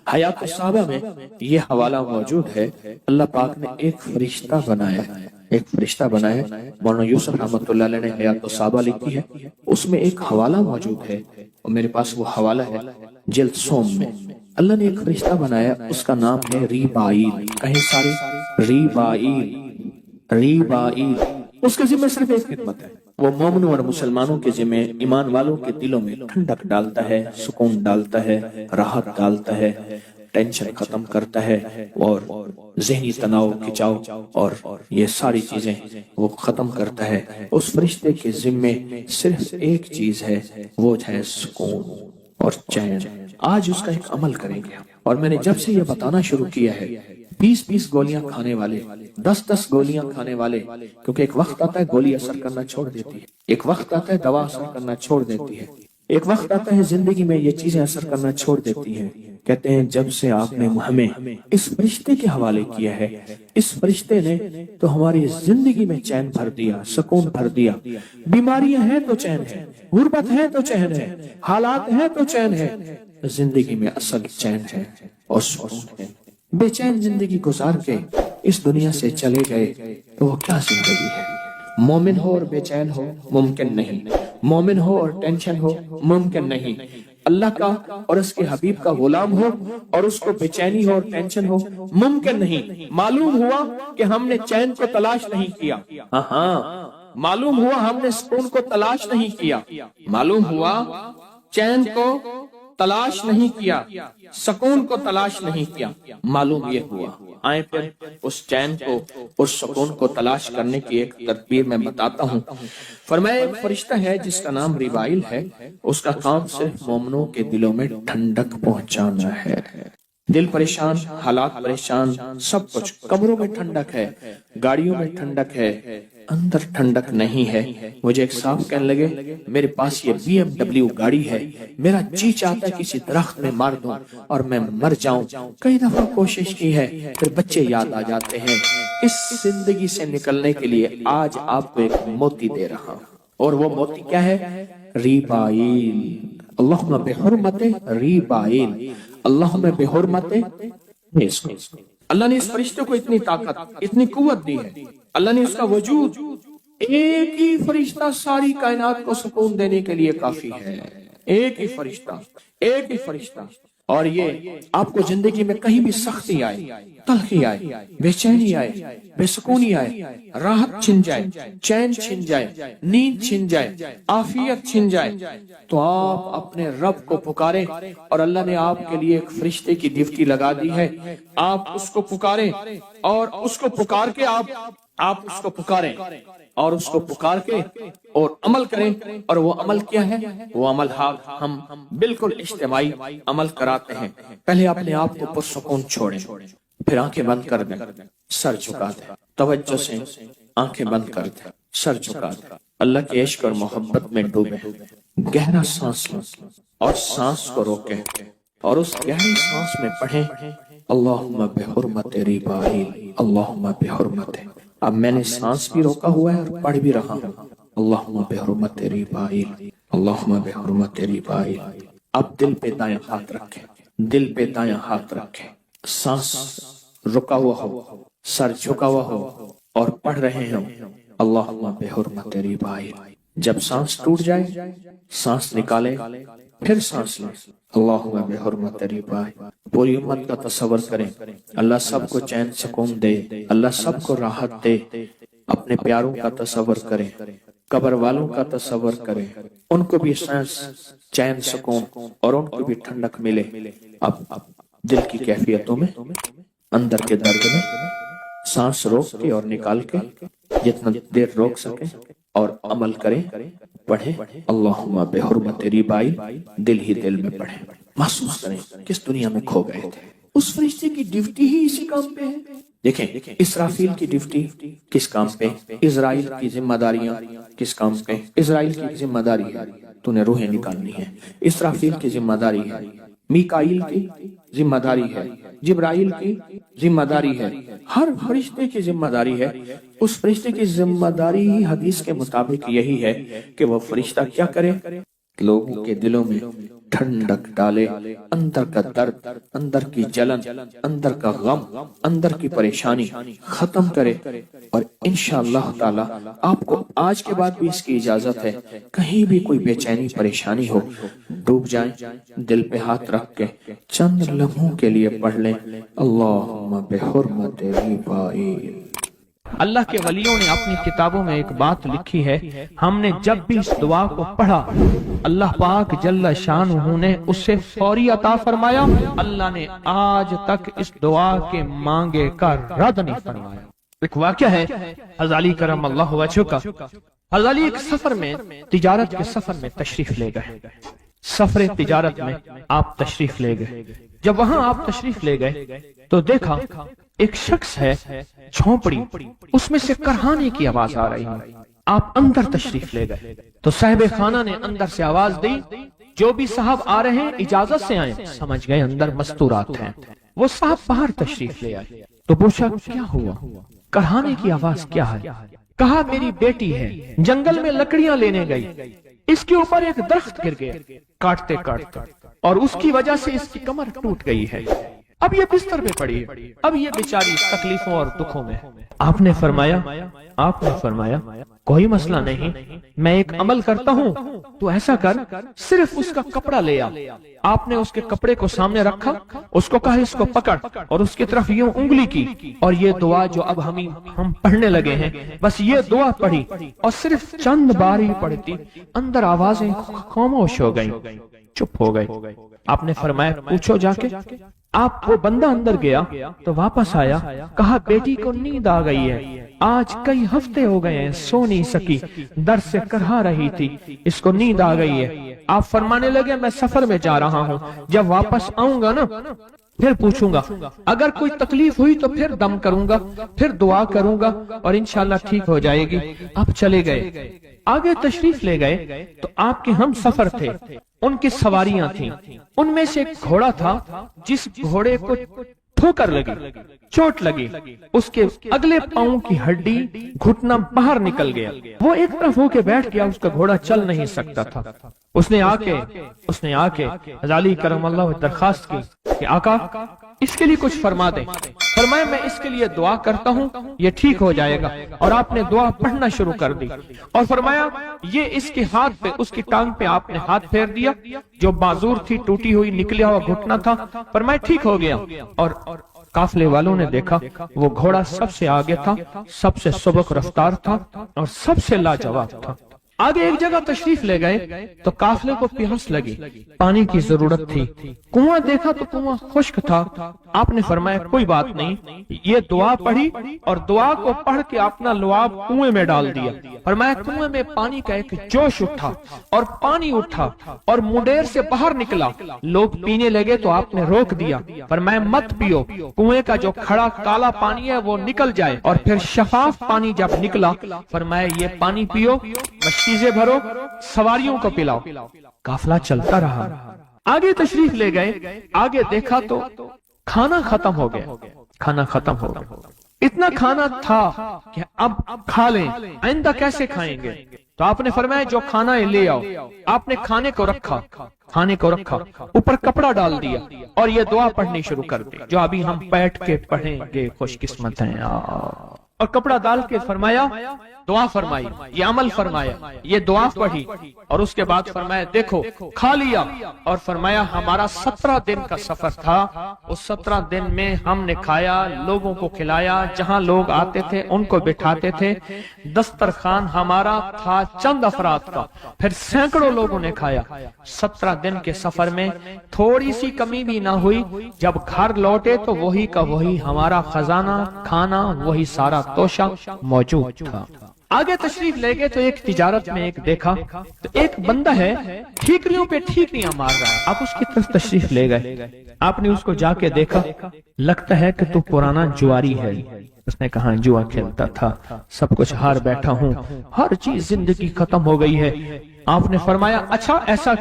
حیات الصحابہ میں یہ حوالہ موجود ہے، اللہ پاک نے ایک فرشتہ بنایا، ایک فرشتہ بنایا، مولانا یوسف رحمۃ اللہ علیہ نے حیات الصحابہ لکھی ہے، اس میں ایک حوالہ موجود ہے، اور میرے پاس وہ حوالہ ہے جلد سوم میں۔ اللہ نے ایک فرشتہ بنایا، اس کا نام ہے ریبائیل، کہیں سارے ریبائیل، ریبائیل۔ اس کے ذمہ صرف ایک خدمت ہے، وہ مومنوں اور مسلمانوں کے ذمہ ایمان والوں کے دلوں میں ٹھنڈک ڈالتا ہے، سکون ڈالتا ہے، راحت ڈالتا ہے، ٹینشن ختم کرتا ہے، اور ذہنی تناؤ، کھچاؤ اور یہ ساری چیزیں وہ ختم کرتا ہے۔ اس فرشتے کے ذمہ صرف ایک چیز ہے، وہ ہے سکون اور چین۔ آج اس کا ایک عمل کریں گے، اور میں نے جب سے یہ بتانا شروع کیا ہے، 20 گولیاں کھانے والے، 10 گولیاں کھانے والے، کیونکہ ایک وقت آتا ہے گولی اثر کرنا چھوڑ دیتی ہے، ایک وقت آتا ہے دوا اثر کرنا چھوڑ دیتی ہے، ایک وقت آتا ہے زندگی میں یہ چیزیں اثر کرنا چھوڑ دیتی ہیں۔ کہتے ہیں جب سے آپ نے ہمیں اس فرشتے کے حوالے کیا ہے، اس فرشتے نے تو ہماری زندگی میں چین بھر دیا، سکون بھر دیا۔ بیماریاں ہیں تو چین ہے، غربت ہے تو چین ہے، حالات ہیں تو چین ہے، زندگی میں اصل چین ہے اور سکون ہے۔ بے چین زندگی گزار کے اس دنیا سے چلے گئے تو وہ کیا زندگی ہے؟ مومن ہو اور بے چین ہو ممکن نہیں، مومن ہو اور ٹینشن ہو ممکن نہیں، اللہ کا اور اس کے حبیب کا غلام ہو اور اس کو بے چینی ہو اور ٹینشن ہو ممکن نہیں۔ معلوم ہوا کہ ہم نے چین کو تلاش نہیں کیا، ہاں معلوم ہوا ہم نے سکون کو تلاش نہیں کیا، معلوم ہوا چین کو تلاش نہیں کیا، سکون کو تلاش نہیں کیا، معلوم یہ ہوا۔ آئیں پھر اس چین کو، اس سکون کو تلاش کرنے کی ایک تدبیر میں بتاتا ہوں۔ فرمایا ایک فرشتہ ہے جس کا نام ریبائل ہے، اس کا کام صرف مومنوں کے دلوں میں ٹھنڈک پہنچانا ہے۔ دل پریشان، حالات پریشان، سب کچھ، قبروں میں ٹھنڈک ہے، گاڑیوں میں ٹھنڈک ہے، اندر ٹھنڈک نہیں ہے۔ مجھے ایک صاحب کہنے لگے میرے پاس یہ BMW گاڑی ہے، میرا جی چاہتا ہے کسی درخت میں مار دوں اور میں مر جاؤں۔ کئی دفعہ کوشش کی ہے، پھر بچے یاد آ جاتے ہیں۔ اس زندگی سے نکلنے کے لیے آج آپ کو ایک موتی دے رہا ہوں، اور وہ موتی کیا ہے؟ ریبائیل۔ اللہم بحرمت ریبائیل، اللہم بحرمت۔ اللہ نے اس فرشتے کو اتنی طاقت، اتنی قوت دی ہے، اللہ نے اس کا وجود، ایک ہی فرشتہ ساری کائنات کو سکون دینے کے لیے کافی ہے، ایک ہی فرشتہ، ایک ہی فرشتہ۔ اور یہ آپ کو زندگی میں کہیں بھی سختی آئے، تلخی آئے، بے چینی آئے، بے سکونی آئے، راحت چھن جائے، چین چھن جائے، نیند چھن جائے، عافیت چھن جائے، تو آپ اپنے رب کو پکاریں، اور اللہ نے آپ کے لیے ایک فرشتے کی ڈیوٹی لگا دی ہے۔ آپ اس کو پکاریں، اور اس کو پکار کے آپ اس کو پکاریں، اور اس کو پکار کے اور عمل کریں۔ اور وہ عمل کیا ہے؟ وہ عمل ہم بالکل اجتماعی عمل کراتے ہیں۔ پہلے اپنے آپ کو پرسکون چھوڑیں، پھر آنکھیں بند کر دیں، سر جھکا دیں، توجہ سے آنکھیں بند کر دیں، سر جھکا دیں، اللہ کے عشق اور محبت میں ڈوبیں، گہرا سانس لیں اور سانس کو روکیں، اور اس گہری سانس میں پڑھیں اللہم بحرمت ریبائیل، اللہم بحرمت۔ اب میں نے سانس بھی روکا ہوا ہے اور پڑھ بھی رہا ہوں اللہم بحرمت ریبائیل، اللہم بحرمت ریبائیل۔ اب دل پہ دائیں ہاتھ رکھیں، دل پہ دائیں ہاتھ رکھیں، سانس رکا ہوا ہو، سر جھکا ہوا ہو، اور پڑھ رہے ہوں اللہم بحرمت ریبائیل۔ جب سانس ٹوٹ جائے سانس نکالیں، پھر سانس لیں اللہم بحرمت ریبائیل۔ پوری امت کا تصور کریں، اللہ سب کو چین سکون دے، اللہ سب کو راحت دے۔ اپنے پیاروں کا تصور کریں، قبر والوں کا تصور کریں، ان کو بھی سانس، چین، سکون، اور ان کو بھی ٹھنڈک ملے۔ اب دل کی کیفیتوں میں، اندر کے درد میں سانس روک کے اور نکال کے جتنا دیر روک سکیں اور عمل کریں، پڑھیں اللہم بحرمت ریبائیل، دل ہی دل میں پڑھیں، محسوس کریں کس دنیا میں کھو گئے تھے۔ اس فرشتے کی ڈیوٹی ہی اسی کام پہ ہے۔ دیکھیں اسرافیل کی ڈیوٹی کس کام پہ، اسرائیل کی ذمہ داریاں کس کام پہ۔ اسرائیل کی ذمہ داری ہے تو نے روحیں نکالنی ہے، اسرافیل کی ذمہ داری ہے، میکائیل کی ذمہ داری ہے، جبرائیل کی ذمہ داری ہے، ہر فرشتے کی ذمہ داری ہے۔ اس فرشتے کی ذمہ داری ہی حدیث کے مطابق یہی ہے کہ وہ فرشتہ کیا کرے؟ لوگوں کے دلوں میں ٹھنڈک ڈالے، اندر کا درد، اندر کی جلن، اندر کا غم، اندر کی پریشانی ختم کرے۔ اور انشاءاللہ تعالی آپ کو آج کے بعد بھی اس کی اجازت ہے، کہیں بھی کوئی بے چینی پریشانی ہو، ڈوب جائیں، دل پہ ہاتھ رکھ کے چند لمحوں کے لیے پڑھ لیں اللہم بحرمت جبرائیل۔ اللہ کے ولیوں نے اپنی کتابوں میں ایک بات لکھی ہے، ہم نے جب بھی اس دعا کو پڑھا اللہ پاک جل شانہ نے اسے فوری عطا فرمایا۔ اللہ نے آج تک اس دعا کے مانگے کا رد نہیں فرمایا۔ ایک واقعہ ہے حضرت علی کرم اللہ وجہہ کا۔ حضرت علی ایک سفر میں، تجارت کے سفر میں تشریف لے گئے، سفر تجارت میں آپ تشریف لے گئے۔ جب وہاں آپ تشریف لے گئے تو دیکھا ایک شخص ہے، جھونپڑی، اس میں سے کرہانے کی آواز آ رہی ہے۔ آپ اندر تشریف لے گئے تو صاحب خانہ نے اندر سے آواز دی، جو بھی صاحب آ رہے ہیں اجازت سے آئیں۔ سمجھ گئے اندر مستورات ہیں۔ وہ صاحب باہر تشریف لے آئے تو پوچھا کیا ہوا، کرہانے کی آواز کیا ہے؟ کہا میری بیٹی ہے، جنگل میں لکڑیاں لینے گئی، اس کے اوپر ایک درخت گر گیا کاٹتے کاٹتے، اور اس کی وجہ سے اس کی کمر ٹوٹ گئی ہے، اب یہ بستر پہ پڑی ہے، اب یہ بیچاری تکلیفوں اور دکھوں میں۔ آپ نے فرمایا کوئی مسئلہ نہیں، میں ایک عمل کرتا ہوں، تو ایسا کر صرف اس کا کپڑا لے آ۔ آپ نے اس کے کپڑے کو سامنے رکھا، اس کو کہا اس کو پکڑ، اور اس کی طرف یوں انگلی کی، اور یہ دعا جو اب ہم پڑھنے لگے ہیں، بس یہ دعا پڑھی، اور صرف چند بار ہی پڑھتی اندر آوازیں خاموش ہو گئیں، چپ ہو گئے۔ آپ نے فرمایا پوچھو جا کے۔ آپ وہ بندہ اندر گیا تو واپس آیا، کہا بیٹی کو نیند آ گئی ہے، آج کئی ہفتے ہو گئے ہیں سو نہیں سکی، در سے کرہا رہی تھی، اس کو نیند آ گئی ہے۔ آپ فرمانے لگے میں سفر میں جا رہا ہوں، جب واپس آؤں گا نا پھر پوچھوں گا، اگر کوئی تکلیف ہوئی تو پھر دم کروں گا، پھر دعا کروں گا، اور انشاءاللہ ٹھیک ہو جائے گی۔ آپ چلے گئے، آگے تشریف لے گئے تو آپ کے ہم سفر تھے، ان کی سواریاں تھیں، ان میں سے ایک گھوڑا تھا جس گھوڑے کو ٹھوکر لگی، چوٹ لگی، اس کے اگلے پاؤں کی ہڈی گھٹنا باہر نکل گیا، وہ ایک طرف ہو کے بیٹھ گیا، اس کا گھوڑا چل نہیں سکتا تھا۔ اس نے آ کے حضرت علی کرم اللہ درخواست کی کہ آقا اس کے لیے کچھ فرما دیں۔ فرمایا میں اس کے لیے دعا کرتا ہوں، یہ ٹھیک ہو جائے گا، اور آپ نے دعا پڑھنا شروع کر دی، اور فرمایا یہ اس کے ہاتھ پہ، اس کی ٹانگ پہ آپ نے ہاتھ پھیر دیا، جو معذور تھی ٹوٹی ہوئی نکلیا ہوا گھٹنا تھا، فرمایا ٹھیک ہو گیا۔ اور قافلے والوں نے دیکھا وہ گھوڑا سب سے آگے تھا، سب سے سبک رفتار تھا، اور سب سے لاجواب تھا۔ آگے ایک جگہ تشریف لے گئے تو قافلے کو پیاس لگی، پانی کی ضرورت تھی، کنواں دیکھا تو کنواں خشک تھا۔ آپ نے فرمایا کوئی بات نہیں، یہ دعا پڑھی، اور دعا کو پڑھ کے اپنا لعاب کنویں میں ڈال دیا۔ فرمایا کنویں میں پانی کا ایک جوش اٹھا، اور پانی اٹھا اور منڈیر سے باہر نکلا، لوگ پینے لگے تو آپ نے روک دیا، فرمایا مت پیو، کنویں کا جو کھڑا کالا پانی ہے وہ نکل جائے، اور پھر شفاف پانی جب نکلا فرمایا یہ پانی پیو، مشکیزیں بھرو، سواریوں کو پلاؤ۔ قافلہ چلتا رہا، آگے تشریف لے گئے، آگے دیکھا تو کھانا ختم ہو گیا، اتنا کھانا تھا کہ اب کھا لیں، آئندہ کیسے کھائیں گے؟ تو آپ نے فرمایا جو کھانا ہے لے آؤ۔ آپ نے کھانے کو رکھا، اوپر کپڑا ڈال دیا، اور یہ دعا پڑھنی شروع کر دی جو ابھی ہم بیٹھ کے پڑھیں گے، خوش قسمت ہیں۔ اور کپڑا ڈال کے فرمایا دعا فرمائی، یہ عمل فرمایا، یہ دعا پڑھی، اور اس کے بعد فرمایا دیکھو کھا لیا، اور فرمایا ہمارا 17 دن کا سفر تھا، اس 17 دن میں ہم نے کھایا، لوگوں کو کھلایا، جہاں لوگ آتے تھے ان کو بٹھاتے تھے، دسترخوان ہمارا تھا چند افراد کا، پھر سینکڑوں لوگوں نے کھایا۔ 17 دن کے سفر میں تھوڑی سی کمی بھی نہ ہوئی، جب گھر لوٹے تو وہی کا وہی ہمارا خزانہ، کھانا، وہی سارا توشہ موجود تھا۔ آگے تشریف لے گئے تو ایک تجارت میں ایک دیکھا تو ایک بندہ ہے ٹھیکریوں پہ ٹھیکریاں مار رہا ہے، آپ اس کی طرف تشریف لے گئے، آپ نے اس کو جا کے دیکھا، لگتا ہے کہ تو پرانا جواری ہے۔ اس نے کہا جوا کھیلتا تھا، سب کچھ ہار بیٹھا ہوں، ہر چیز زندگی ختم ہو گئی ہے۔ آپ نے فرمایا اچھا ایسا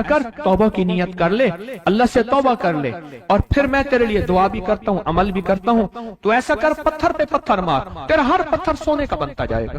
کر توبہ کی نیت کر لے، اللہ سے توبہ کر لے، اور پھر میں تیرے لیے دعا بھی کرتا ہوں، عمل بھی کرتا ہوں، تو ایسا کر پتھر پہ پتھر مار، تیرا ہر پتھر سونے کا بنتا جائے گا۔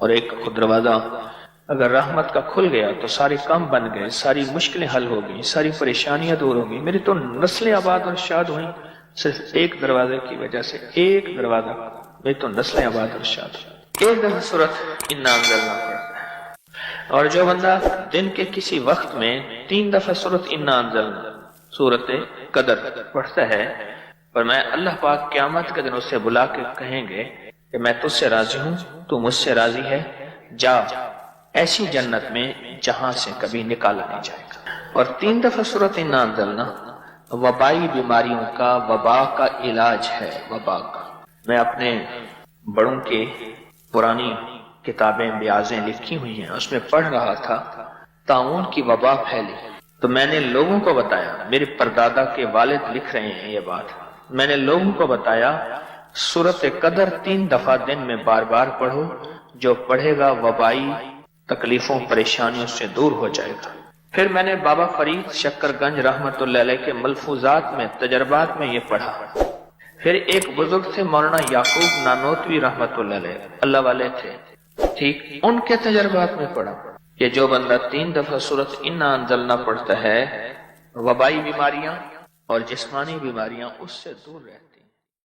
اور ایک دروازہ اگر رحمت کا کھل گیا تو سارے کام بن گئے، ساری مشکلیں حل ہو گئی، ساری پریشانیاں دور ہو گئی. میری تو نسلیں آباد اور شاد ہوئیں صرف ایک دروازے کی وجہ سے. ایک دروازہ، میری تو نسلیں آباد اور شاد ہوئیں. ایک دفعہ سورت انا انزلنا پڑھتا ہے، اور جو بندہ دن کے کسی وقت میں 3 دفعہ سورت انا انزلنا، سورت قدر پڑھتا ہے، اور میں اللہ پاک قیامت کے دن اسے بلا کے کہیں گے کہ میں تجھ سے راضی ہوں، تو مجھ سے راضی ہے، جا ایسی جنت میں جہاں سے کبھی نکالا نہیں جائے گا. اور 3 دفعہ سورت انا انزلنا وبائی بیماریوں کا، وبا کا علاج ہے. وبا کا میں اپنے بڑوں کے پرانی کتابیں بیازیں لکھی ہوئی ہیں، اس میں پڑھ رہا تھا طاعون کی وبا پھیلی، تو میں نے لوگوں کو بتایا، میرے پردادا کے والد لکھ رہے ہیں یہ بات، میں نے لوگوں کو بتایا سورت قدر 3 دفعہ دن میں بار بار پڑھو، جو پڑھے گا وبائی تکلیفوں پریشانیوں سے دور ہو جائے گا. پھر میں نے بابا فرید شکر گنج رحمت اللہ علیہ کے ملفوظات میں، تجربات میں یہ پڑھا. پھر ایک بزرگ تھے مولانا یعقوب نانوتوی رحمت اللہ علیہ، اللہ والے تھے، ٹھیک، ان کے تجربات میں پڑھا کہ جو بندہ 3 دفعہ سورت انا انزلنا پڑھتا ہے، وبائی بیماریاں اور جسمانی بیماریاں اس سے دور رہتی.